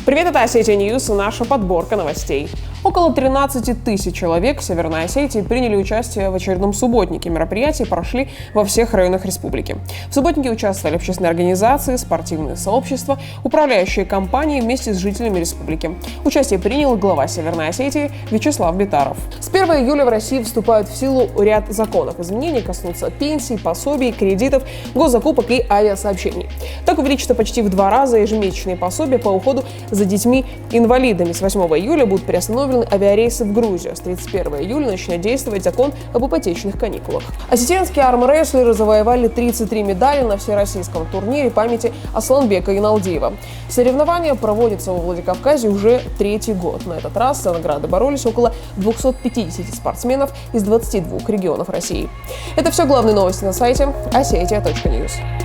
Привет, это Осетия Ньюс и наша подборка новостей. Около 13 тысяч человек в Северной Осетии приняли участие в очередном субботнике. Мероприятия прошли во всех районах республики. В субботнике участвовали общественные организации, спортивные сообщества, управляющие компании вместе с жителями республики. Участие принял глава Северной Осетии Вячеслав Битаров. С 1 июля в России вступают в силу ряд законов. Изменения коснутся пенсий, пособий, кредитов, госзакупок и авиасообщений. Так увеличится почти в 2 раза ежемесячные пособия по уходу за детьми-инвалидами. С 8 июля будут приостановлены авиарейсы в Грузию. С 31 июля начнет действовать закон об ипотечных каникулах. Осетинские армрестлеры завоевали 33 медали на всероссийском турнире памяти Асланбека Иналдиева. Соревнования проводятся во Владикавказе уже 3-й год. На этот раз за награды боролись около 250 спортсменов из 22 регионов России. Это все главные новости на сайте ossetia.news.